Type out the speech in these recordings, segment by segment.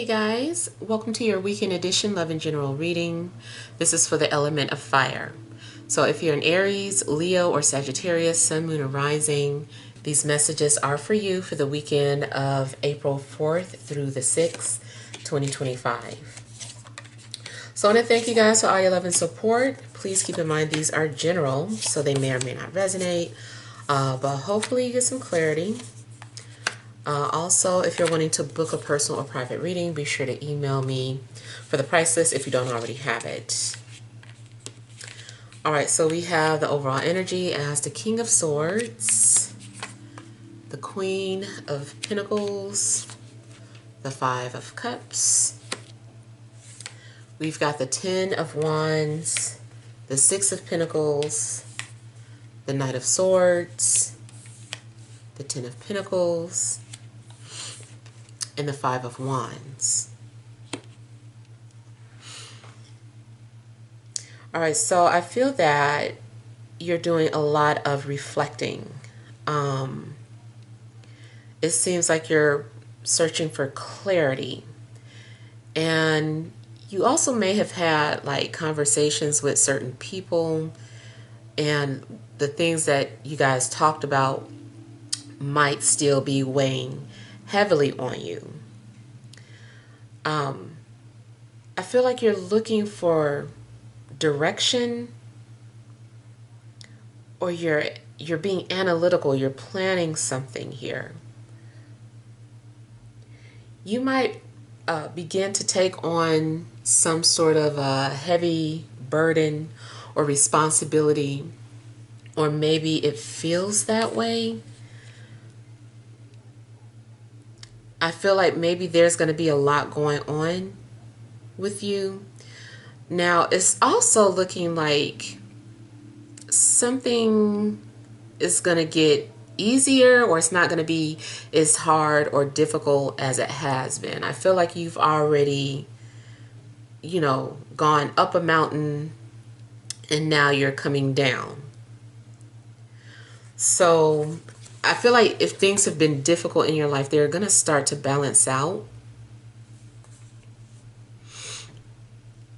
guys, welcome to your weekend edition Love and General reading. This is for the element of fire. So if you're an Aries, Leo, or Sagittarius, Sun, Moon, or Rising, these messages are for you for the weekend of April 4th through the 6th, 2025. So I want to thank you guys for all your love and support. Please keep in mind these are general, so they may or may not resonate, but hopefully you get some clarity. Also, if you're wanting to book a personal or private reading, be sure to email me for the price list if you don't already have it. Alright, so we have the overall energy as the King of Swords, the Queen of Pentacles, the Five of Cups. We've got the Ten of Wands, the Six of Pentacles, the Knight of Swords, the Ten of Pentacles, and the Five of Wands. All right, so I feel that you're doing a lot of reflecting. It seems like you're searching for clarity. And you also may have had like conversations with certain people, and the things that you guys talked about might still be weighing heavily on you. I feel like you're looking for direction, or you're being analytical, you're planning something here. You might begin to take on some sort of a heavy burden or responsibility, or maybe it feels that way. I feel like maybe there's going to be a lot going on with you. Now, it's also looking like something is going to get easier, or it's not going to be as hard or difficult as it has been. I feel like you've already, gone up a mountain and now you're coming down. So I feel like if things have been difficult in your life, they're going to start to balance out.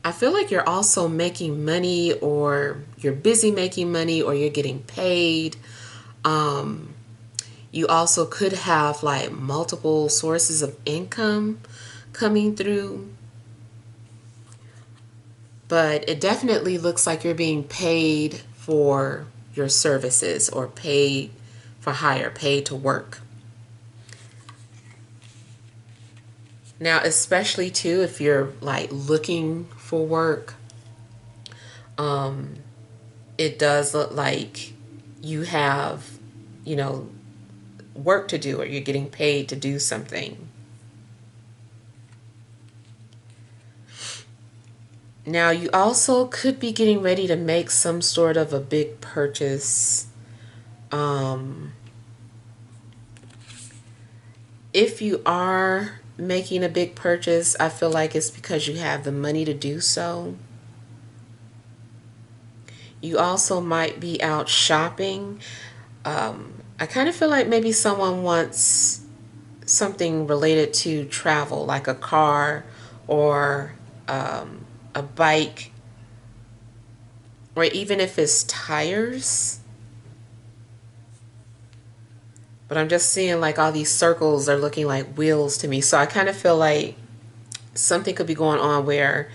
I feel like you're also making money, or you're busy making money, or you're getting paid. You also could have like multiple sources of income coming through. But it definitely looks like you're being paid for your services, or paid for hire, paid to work. Now, especially too, if you're like looking for work, it does look like you have, work to do, or you're getting paid to do something. Now, you also could be getting ready to make some sort of a big purchase. If you are making a big purchase, I feel like it's because you have the money to do so. You also might be out shopping. I kind of feel like maybe someone wants something related to travel, like a car or a bike, or even if it's tires. But I'm just seeing like all these circles are looking like wheels to me. So I kind of feel like something could be going on where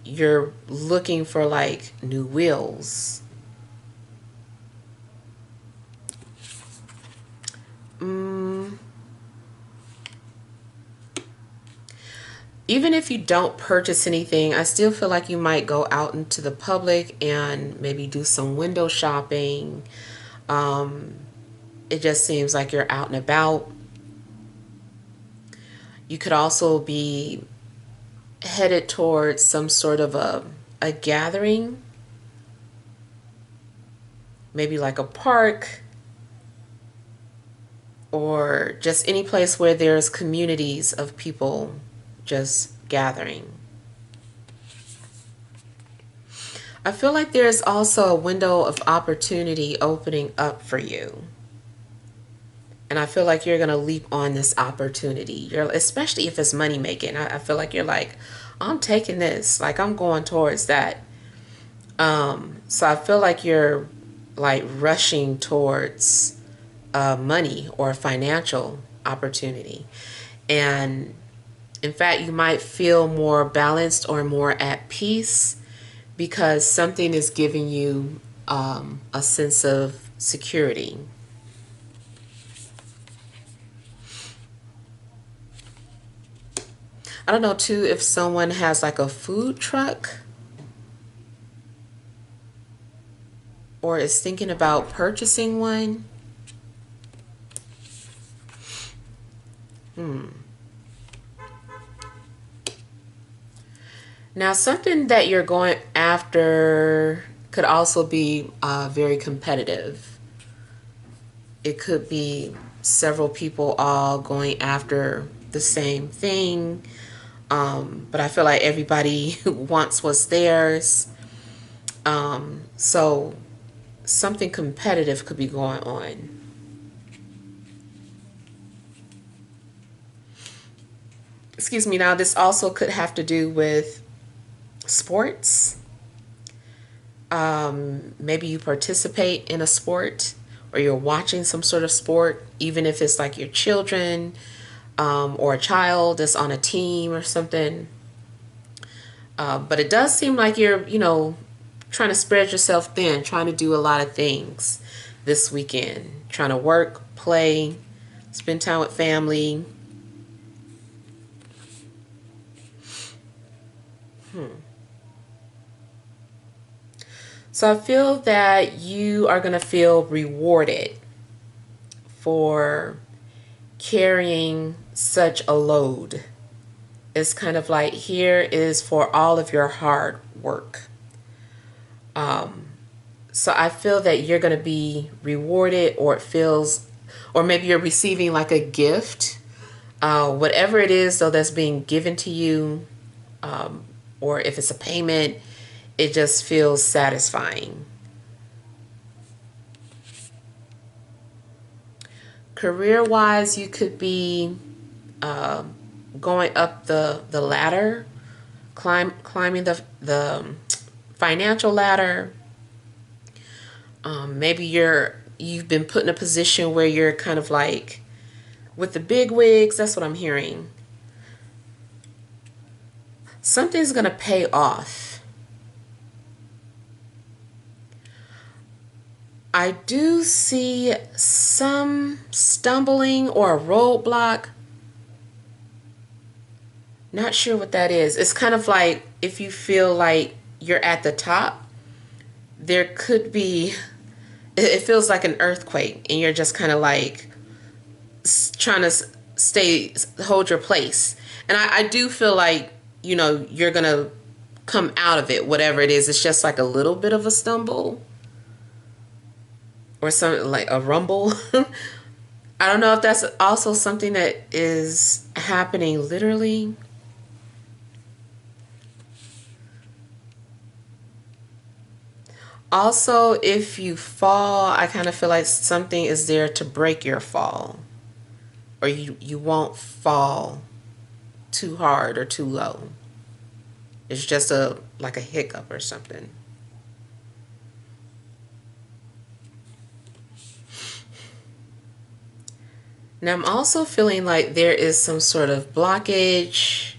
you're looking for like new wheels. Even if you don't purchase anything, I still feel like you might go out into the public and maybe do some window shopping. It just seems like you're out and about. You could also be headed towards some sort of a gathering. Maybe like a park, or just any place where there's communities of people just gathering. I feel like there's also a window of opportunity opening up for you. And I feel like you're going to leap on this opportunity. Especially if it's money making. I feel like you're like, I'm taking this. Like, I'm going towards that. So I feel like you're like rushing towards money or financial opportunity. And in fact, you might feel more balanced or more at peace because something is giving you a sense of security. I don't know too if someone has like a food truck or is thinking about purchasing one. Now, something that you're going after could also be very competitive. It could be several people all going after the same thing, but I feel like everybody wants what's theirs. So something competitive could be going on. Excuse me. Now, this also could have to do with sports. Maybe you participate in a sport or you're watching some sort of sport, even if it's like your children or a child that's on a team or something. But it does seem like you're, trying to spread yourself thin, trying to do a lot of things this weekend, trying to work, play, spend time with family. So I feel that you are going to feel rewarded for carrying such a load. It's kind of like, here is for all of your hard work. So I feel that you're going to be rewarded, or it feels, or maybe you're receiving like a gift, whatever it is though that's being given to you, or if it's a payment, it just feels satisfying. Career-wise, you could be going up the ladder, climbing the financial ladder. Maybe you've been put in a position where you're kind of like with the big wigs. That's what I'm hearing. Something's going to pay off. I do see some stumbling or a roadblock. Not sure what that is. It's kind of like if you feel like you're at the top, there could be, it feels like an earthquake and you're just kind of like trying to hold your place. And I do feel like, you're going to come out of it, whatever it is. It's just like a little bit of a stumble or something like a rumble. I don't know if that's also something that is happening literally. Also, if you fall, I kind of feel like something is there to break your fall. Or you won't fall too hard or too low. It's just like a hiccup or something. Now I'm also feeling like there is some sort of blockage,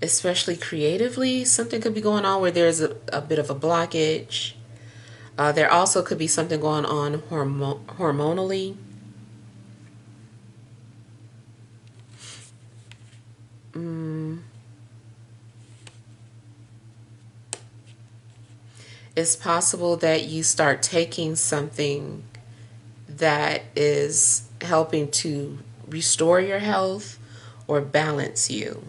especially creatively. Something could be going on where there's a bit of a blockage. There also could be something going on hormonally. It's possible that you start taking something that is helping to restore your health or balance you.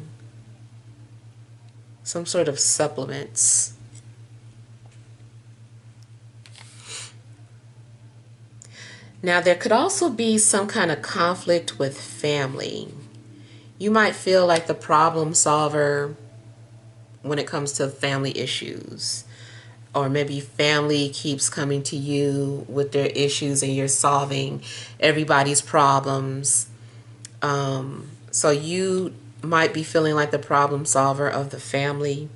Some sort of supplements. Now, there could also be some kind of conflict with family. You might feel like the problem solver when it comes to family issues. or maybe family keeps coming to you with their issues and you're solving everybody's problems. So you might be feeling like the problem solver of the family.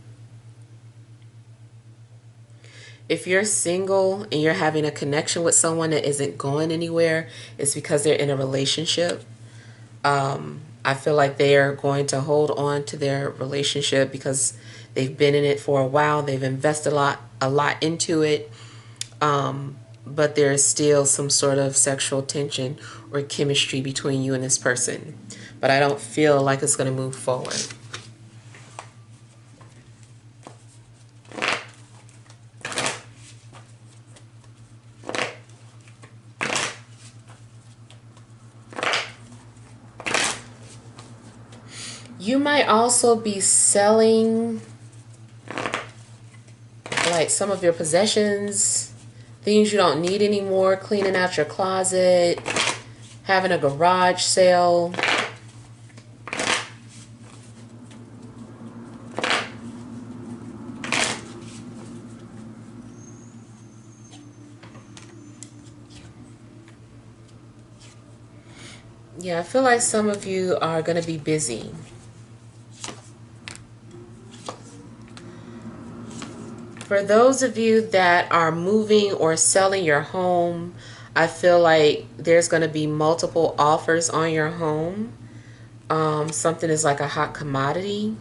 If you're single and you're having a connection with someone that isn't going anywhere, it's because they're in a relationship. I feel like they are going to hold on to their relationship because they've been in it for a while. They've invested a lot into it. But there's still some sort of sexual tension or chemistry between you and this person. But I don't feel like it's going to move forward. You might also be selling like some of your possessions, things you don't need anymore, cleaning out your closet, having a garage sale. Yeah, I feel like some of you are going to be busy. For those of you that are moving or selling your home, I feel like there's going to be multiple offers on your home. Something is like a hot commodity.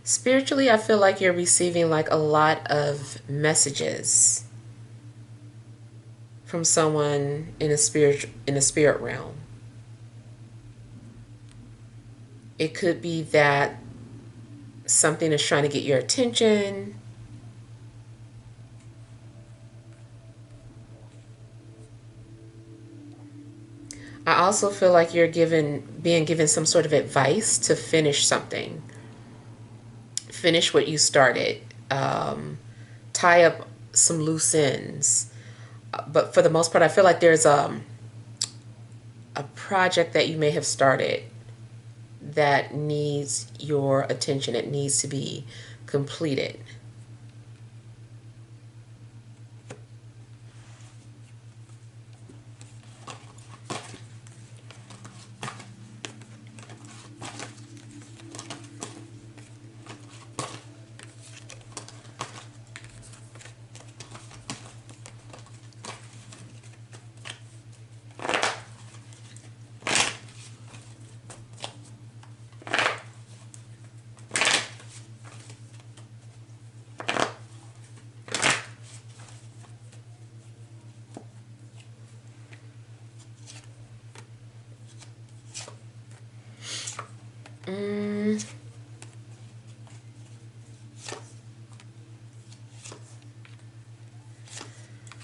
Spiritually, I feel like you're receiving like a lot of messages from someone in a spirit realm. It could be that something is trying to get your attention. I also feel like you're being given some sort of advice to finish something. Finish what you started. Tie up some loose ends. But for the most part, I feel like there's a project that you may have started that needs your attention. It needs to be completed.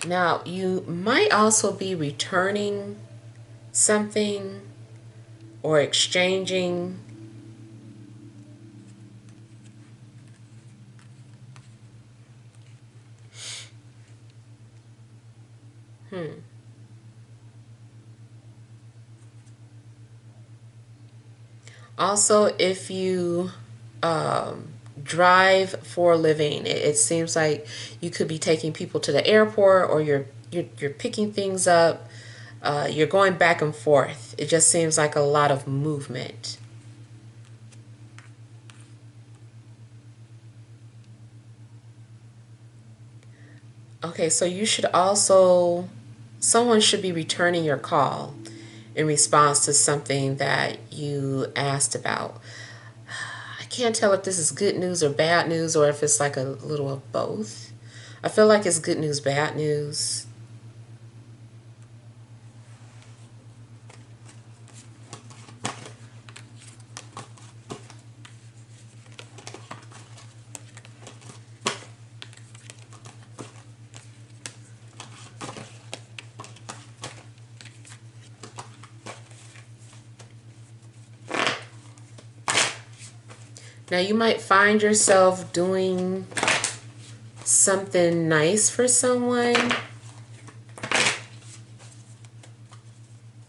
Now, you might also be returning something or exchanging. Also, if you drive for a living, it seems like you could be taking people to the airport, or you're picking things up. You're going back and forth. It just seems like a lot of movement. Okay, so you should also, someone should be returning your call in response to something that you asked about. I can't tell if this is good news or bad news, or if it's like a little of both. I feel like it's good news, bad news. Now you might find yourself doing something nice for someone,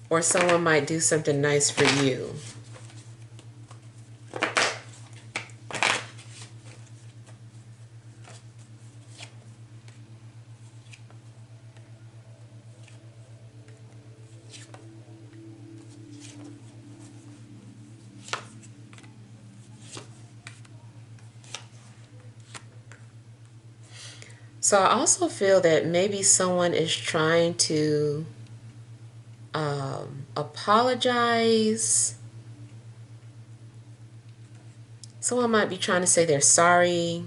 or someone might do something nice for you. So I also feel that maybe someone is trying to apologize. Someone might be trying to say they're sorry,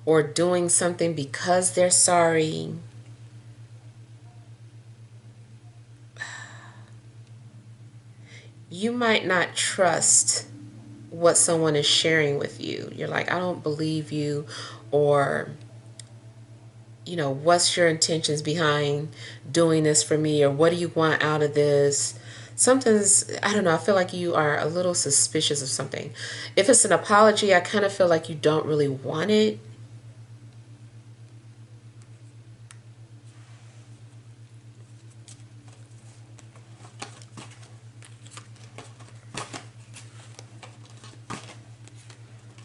or doing something because they're sorry. You might not trust what someone is sharing with you. You're like, I don't believe you, or, you know, what's your intentions behind doing this for me, or what do you want out of this? Something's, I don't know, I feel like you are a little suspicious of something. If it's an apology, I kind of feel like you don't really want it.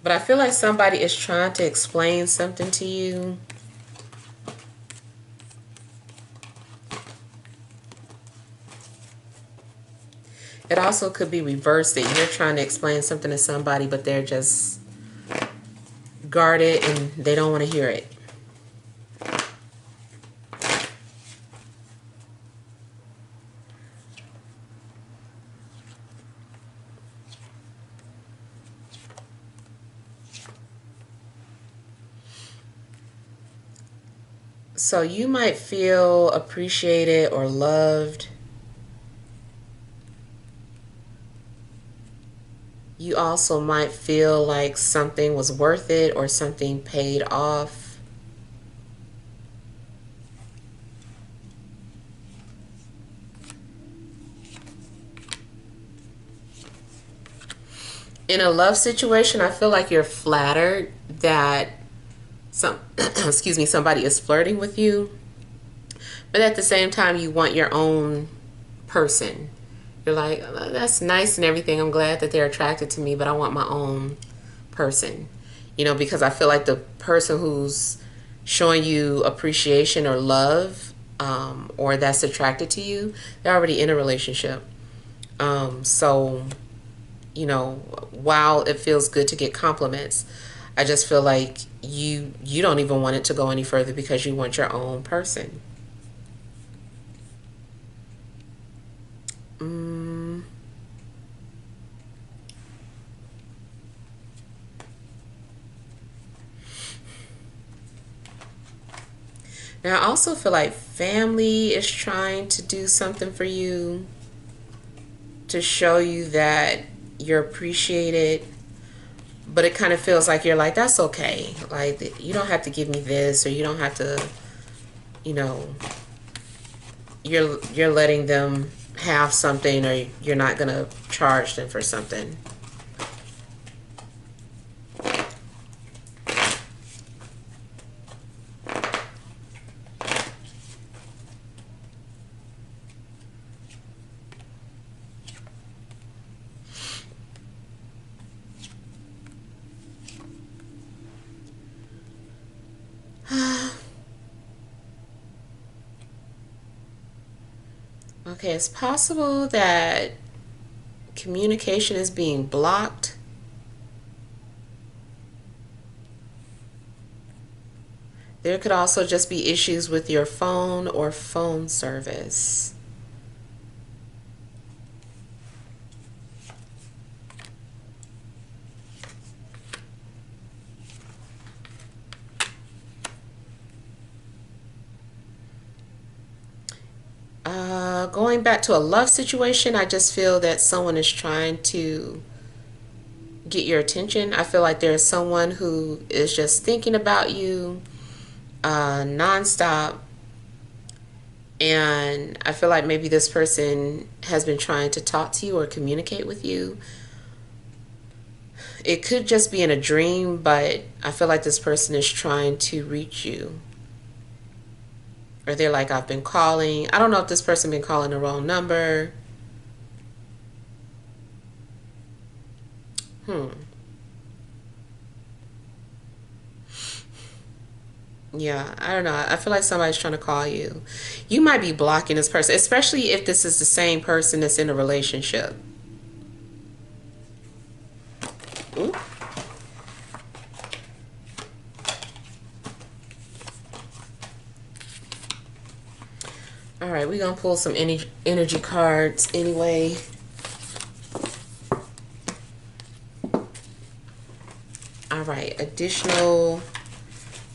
But I feel like somebody is trying to explain something to you. It also could be reversed, that you're trying to explain something to somebody, but they're just guarded and they don't want to hear it. So you might feel appreciated or loved. You also might feel like something was worth it, or something paid off. In a love situation, I feel like you're flattered that excuse me, somebody is flirting with you, but at the same time you want your own person. You're like, that's nice and everything, I'm glad that they're attracted to me, but I want my own person, you know, because I feel like the person who's showing you appreciation or love, or that's attracted to you, they're already in a relationship. So, you know, while it feels good to get compliments, I just feel like you don't even want it to go any further because you want your own person. Now, I also feel like family is trying to do something for you to show you that you're appreciated, but it kind of feels like you're like, that's okay. Like, you don't have to give me this, or you don't have to, you know, you're letting them have something, or you're not going to charge them for something. Okay, it's possible that communication is being blocked. There could also just be issues with your phone or phone service. Going back to a love situation, I just feel that someone is trying to get your attention. I feel like there's someone who is just thinking about you nonstop. And I feel like maybe this person has been trying to talk to you or communicate with you. It could just be in a dream, but I feel like this person is trying to reach you. Or they're like, I've been calling. I don't know if this person been calling the wrong number. Yeah, I don't know. I feel like somebody's trying to call you. You might be blocking this person, especially if this is the same person that's in a relationship. Ooh. All right, we're going to pull some energy cards anyway. All right, additional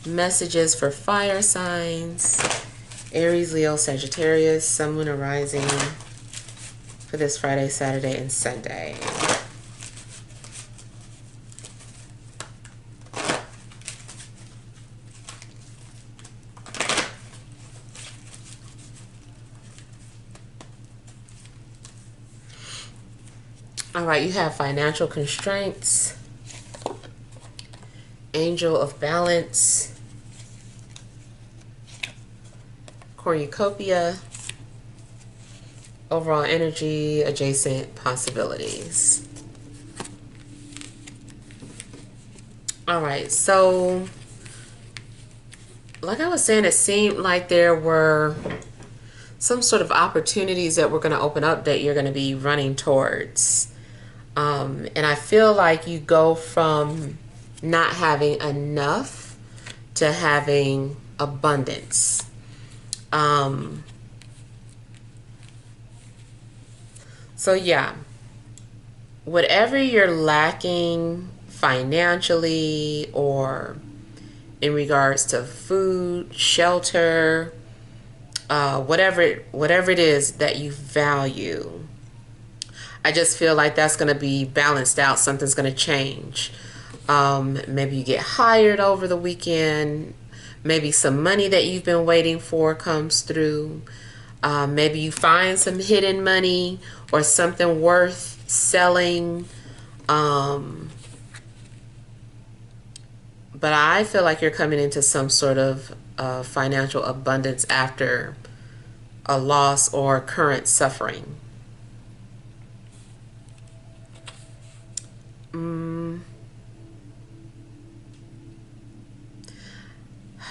messages for fire signs. Aries, Leo, Sagittarius, Sun, Moon, and Rising for this Friday, Saturday, and Sunday. All right, you have financial constraints, Angel of Balance, cornucopia, overall energy, adjacent possibilities. All right, so like I was saying, it seemed like there were some sort of opportunities that were going to open up that you're going to be running towards. And I feel like you go from not having enough to having abundance. So yeah, whatever you're lacking financially or in regards to food, shelter, whatever it is that you value, I just feel like that's going to be balanced out. Something's going to change. Maybe you get hired over the weekend. Maybe some money that you've been waiting for comes through. Maybe you find some hidden money or something worth selling. But I feel like you're coming into some sort of financial abundance after a loss or current suffering.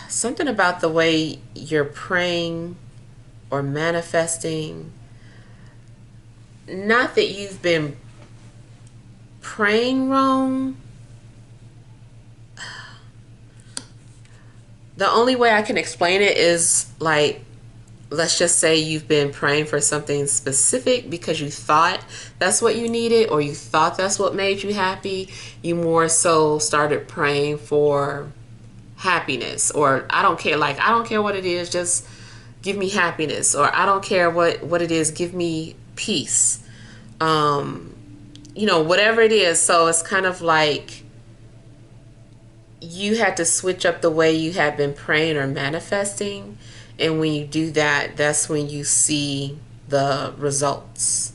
Something about the way you're praying or manifesting. Not that you've been praying wrong. The only way I can explain it is like, let's just say you've been praying for something specific because you thought that's what you needed or you thought that's what made you happy. You more so started praying for happiness, or I don't care what it is, just give me happiness, or I don't care what it is, give me peace. Whatever it is. So it's kind of like you had to switch up the way you had been praying or manifesting. And when you do that, that's when you see the results.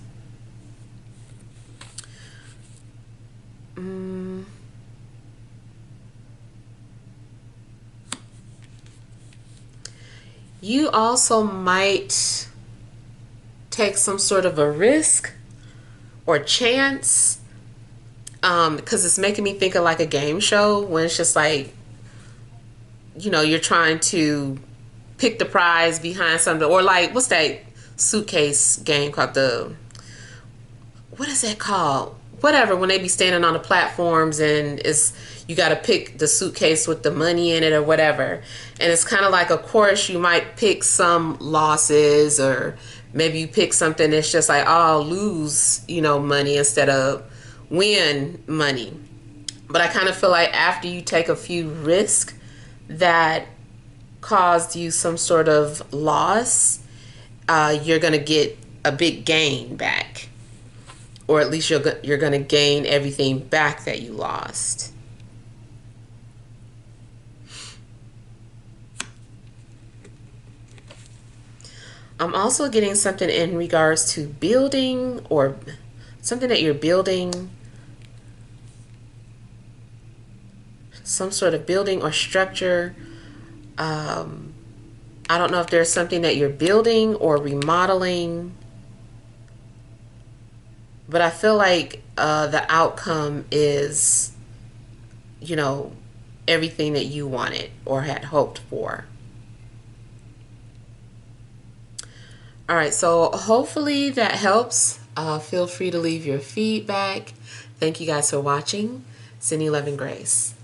You also might take some sort of a risk or chance, because it's making me think of like a game show when it's just like, you're trying to pick the prize behind something, or like, what's that suitcase game called? What is that called? Whatever, when they be standing on the platforms and you got to pick the suitcase with the money in it or whatever. And it's kind of like, of course, you might pick some losses, or maybe you pick something that's just like, oh, I'll lose, money instead of win money. But I kind of feel like after you take a few risks that caused you some sort of loss, you're going to get a big gain back. Or at least you're going to gain everything back that you lost. I'm also getting something in regards to building, or something that you're building. some sort of building or structure. I don't know if there's something that you're building or remodeling, but I feel like the outcome is, you know, everything that you wanted or had hoped for. All right, so hopefully that helps. Feel free to leave your feedback. Thank you guys for watching. Sending love and grace.